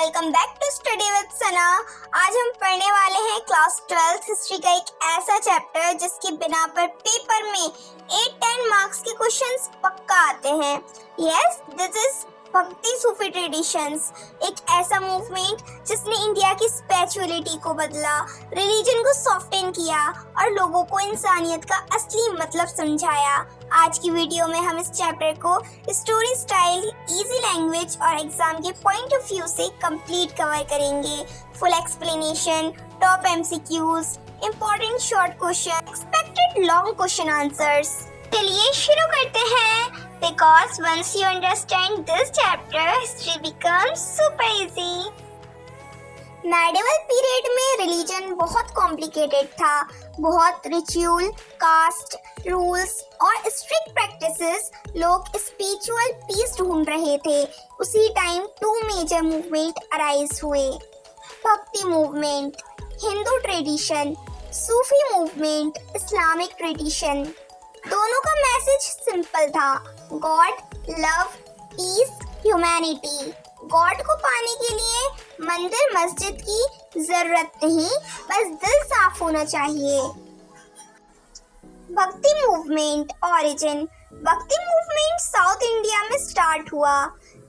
Welcome back to study with Sana. आज हम पढ़ने वाले हैं क्लास 12 हिस्ट्री का एक ऐसा चैप्टर जिसके बिना पर पेपर में 8-10 मार्क्स के क्वेश्चंस पक्का आते हैं। यस, दिस इज भक्ति सूफी ट्रेडिशंस, एक ऐसा मूवमेंट जिसने इंडिया की स्पिरिचुअलिटी को बदला, रिलीजन को सॉफ्टन किया और लोगों को इंसानियत का असली मतलब समझाया। आज की वीडियो में हम इस चैप्टर को स्टोरी स्टाइल, इजी लैंग्वेज और एग्जाम के पॉइंट ऑफ व्यू से कंप्लीट कवर करेंगे। Full explanation, top MCQs, important short question, expected long question answers. चलिए शुरू करते हैं। Because once you understand this chapter, history becomes super easy. Medieval period में religion बहुत कॉम्प्लिकेटेड था। बहुत रिचुअल, कास्ट, रूल्स और स्ट्रिक्ट प्रैक्टिसेस, लोग स्पिरिचुअल पीस ढूंढ रहे थे। उसी टाइम 2 मेजर मूवमेंट अराइज हुए। Bhakti movement, Hindu tradition, Sufi movement, Islamic tradition. दोनों का मैसेज सिंपल था, God, love, peace, humanity. God को पाने के लिए मंदिर मस्जिद की जरूरत नहीं, बस दिल साफ होना चाहिए। Bhakti movement origin, bhakti movement south India में स्टार्ट हुआ।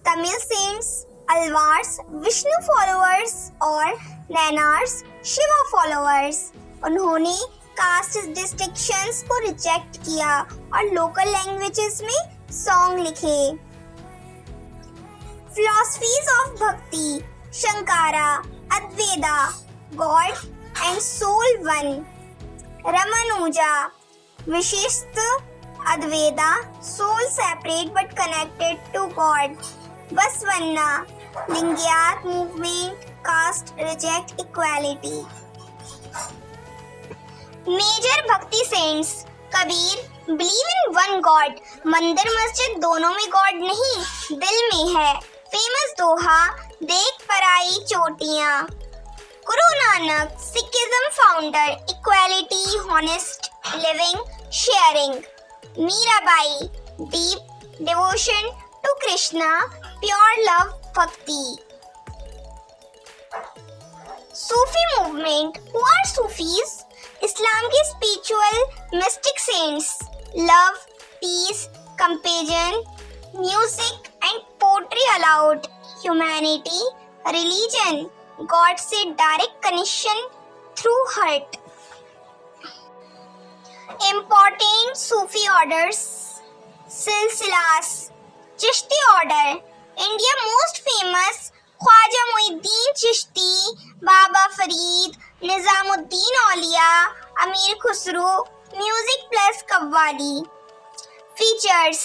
तमिल सेंट्स, अलवार्स विष्णु फॉलोअर्स और नैनार्स शिवा फॉलोअर्स। उन्होंने कास्ट डिस्टिंक्शंस को रिजेक्ट किया और लोकल लैंग्वेजेस में सॉन्ग लिखे। Philosophies of bhakti, Shankara, Advaita, god and soul one. Ramanuja, Vishishta, Advaita, soul separate but connected to god. Basavanna, Lingayat movement, caste reject equality. Major bhakti saints, Kabir, believe in one god, मंदिर मस्जिद दोनों में गॉड नहीं दिल में है। फेमस दोहा, देख पर आई चोटियां। Guru Nanak, Sikhism founder, equality, honest living, sharing. Mirabai, deep devotion to Krishna, pure love, bhakti. Sufi movement, who are Sufis? Islam के spiritual mystic saints, love, peace, compassion, music and poetry allowed, humanity, religion, god से direct connection through heart. Important Sufi orders, silsilas, Chishti order, India most famous Khwaja Moinuddin Chishti, Baba Farid, Nizamuddin Auliya, Amir Khusro, music plus qawwali. Features,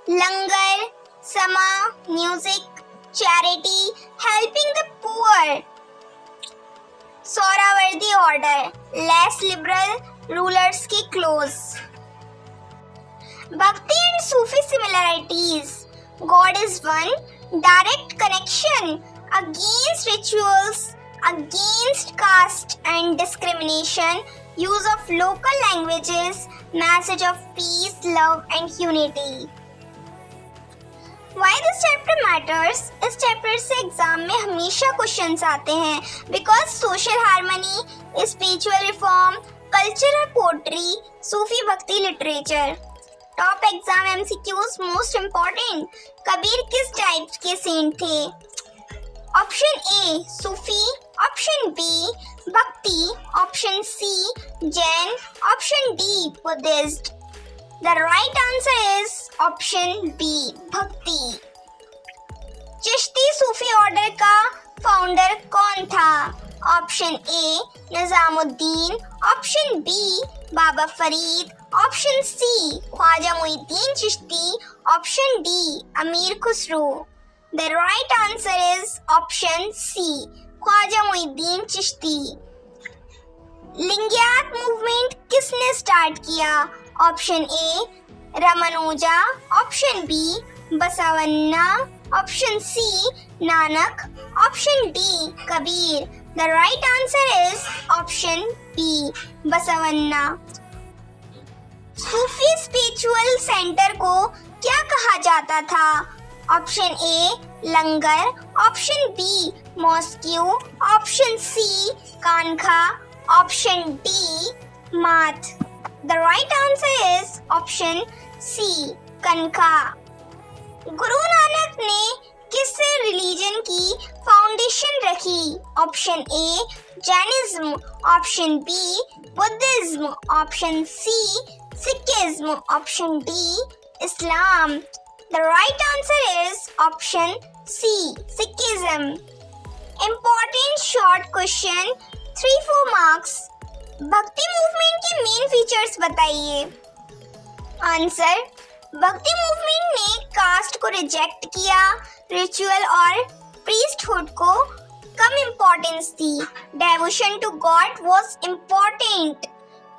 langar, sama, music, charity, helping the poor. Suhrawardy order, less liberal, rulers के close. भक्ति and Sufi similarities, God is one, direct connection, against rituals, against caste and discrimination, use of local languages, message of peace, love and unity. Why this chapter matters? इस chapter से exam में हमेशा questions आते हैं because social harmony, spiritual reform, cultural poetry, Sufi bhakti literature. Top exam MCQs most important, Kabir किस type के saint थे? Option A Sufi, option B bhakti, option C Jain, option D Buddhist. The right answer is option B bhakti. Chishti Sufi order का founder कौन था? Option A Nizamuddin, option B Baba Farid, option C Khwaja Moinuddin Chishti, option D Amir Khusro. The right answer is option C, Khwaja Moinuddin Chishti. Lingayat movement किसने start किया? Option A Ramanuja, option B Basavanna, option C Nanak, option D Kabir. The right answer is option B Basavanna. Sufi spiritual centre को क्या कहा जाता था? Option A langar, option B Mosque, option C, Kanha, option D, Math. The right answer is option C, Kanha. Guru Nanak ने किस religion की foundation रखी? Option A Jainism, option B Buddhism, option C Sikhism, option D Islam. The right answer is option C Sikhism. Important short question 3-4 marks. Bhakti movement के main features बताइए. Answer, bhakti movement ने caste को reject किया, ritual और priesthood को कम importance दी, devotion to god was important,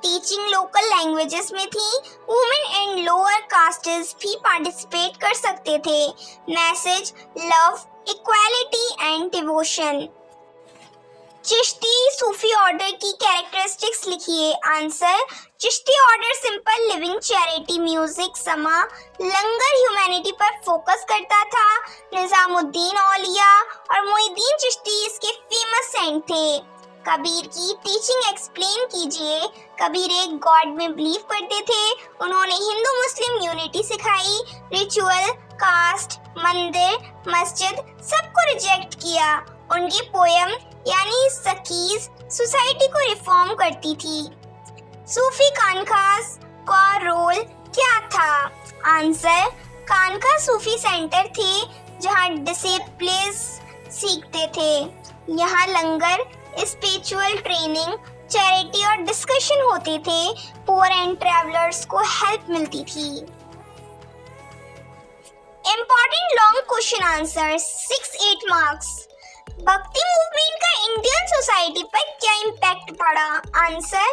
teaching local languages में थी, वुमेन एंड लोअर कास्टेस भी पार्टिसिपेट कर सकते थे, message love, equality and devotion. Chishti Sufi order की कैरेक्टरिस्टिक्स लिखिए. Answer, Chishti order simple living, charity, music, समा, लंगर, ह्यूमैनिटी पर फोकस करता था. निजामुद्दीन औलिया और मोइनुद्दीन चिश्ती इसके फेमस सेंट थे. कबीर की टीचिंग एक्सप्लेन कीजिए. कबीर एक गॉड में बिलीव करते थे. उन्होंने हिंदू मुस्लिम यूनिटी सिखाई. रिचुअल, कास्ट, मंदिर, मस्जिद सबको रिजेक्ट किया. उनकी पोयम यानी सकीज सोसाइटी को रिफॉर्म करती थी. सूफी कानखास का रोल क्या था? आंसर, कानखा सूफी सेंटर थे जहां डिसिप्लिन्स सीखते थे. यहाँ लंगर, स्पिरिचुअल ट्रेनिंग, चैरिटी और डिस्कशन होते थे. पुअर एंड ट्रैवलर्स को हेल्प मिलती थी. Important long question answer 6-8 marks. Bhakti movement का इंडियन सोसाइटी पर क्या इम्पैक्ट पड़ा? आंसर,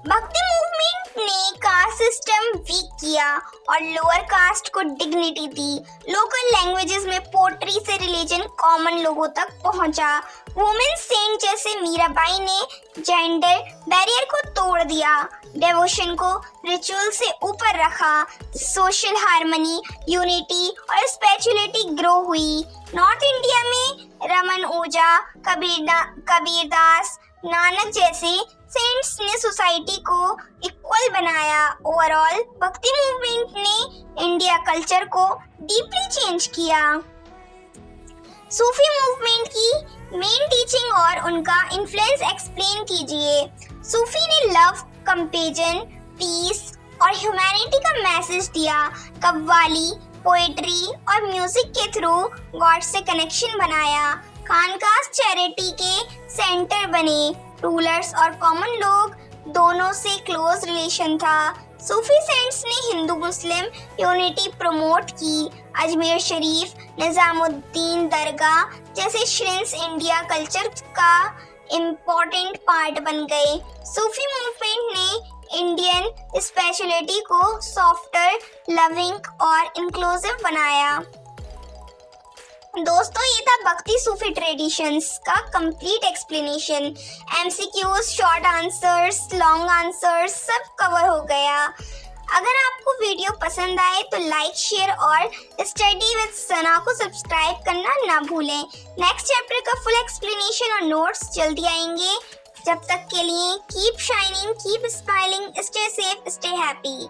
भक्ति मूवमेंट ने कास्ट सिस्टम वीक किया और लोअर कास्ट को डिग्निटी दी. लोकल लैंग्वेजेस में पोट्री से रिलीजन कॉमन लोगों तक पहुंचा. वुमेन सेंट जैसे मीराबाई ने जेंडर बैरियर को तोड़ दिया. डेवोशन को रिचुअल से ऊपर रखा. सोशल हार्मनी, यूनिटी और स्पिरिचुअलिटी ग्रो हुई. नॉर्थ इंडिया में रमन ओझा, कबीरदास, नानक जैसे सेंट्स ने सोसाइटी को इक्वल बनाया. ओवरऑल भक्ति मूवमेंट ने इंडिया कल्चर को डीपली चेंज किया. सूफी मूवमेंट की मेन टीचिंग और उनका इन्फ्लुएंस एक्सप्लेन कीजिए. सूफी ने लव, कंपैशन, पीस और ह्यूमैनिटी का मैसेज दिया. कव्वाली, पोएट्री और म्यूजिक के थ्रू गॉड से कनेक्शन बनाया. खानकास चैरिटी के सेंटर बने. रूलर्स और कॉमन लोग दोनों से क्लोज रिलेशन था. सूफी सेंट्स ने हिंदू मुस्लिम यूनिटी प्रमोट की. अजमेर शरीफ, निजामुद्दीन दरगाह जैसे श्रिंस इंडिया कल्चर का इम्पोर्टेंट पार्ट बन गए. सूफी मूवमेंट ने इंडियन स्पिरिचुअलिटी को सॉफ्टर, लविंग और इंक्लूसिव बनाया. दोस्तों, ये था भक्ति सूफी ट्रेडिशंस का complete explanation. MCQs, short answers, long answers सब कवर हो गया. अगर आपको वीडियो पसंद आए तो लाइक, शेयर और स्टडी विद सना को सब्सक्राइब करना ना भूलें. नेक्स्ट चैप्टर का फुल एक्सप्लेनेशन और नोट्स जल्दी आएंगे. जब तक के लिए keep shining, keep smiling, stay safe, stay happy.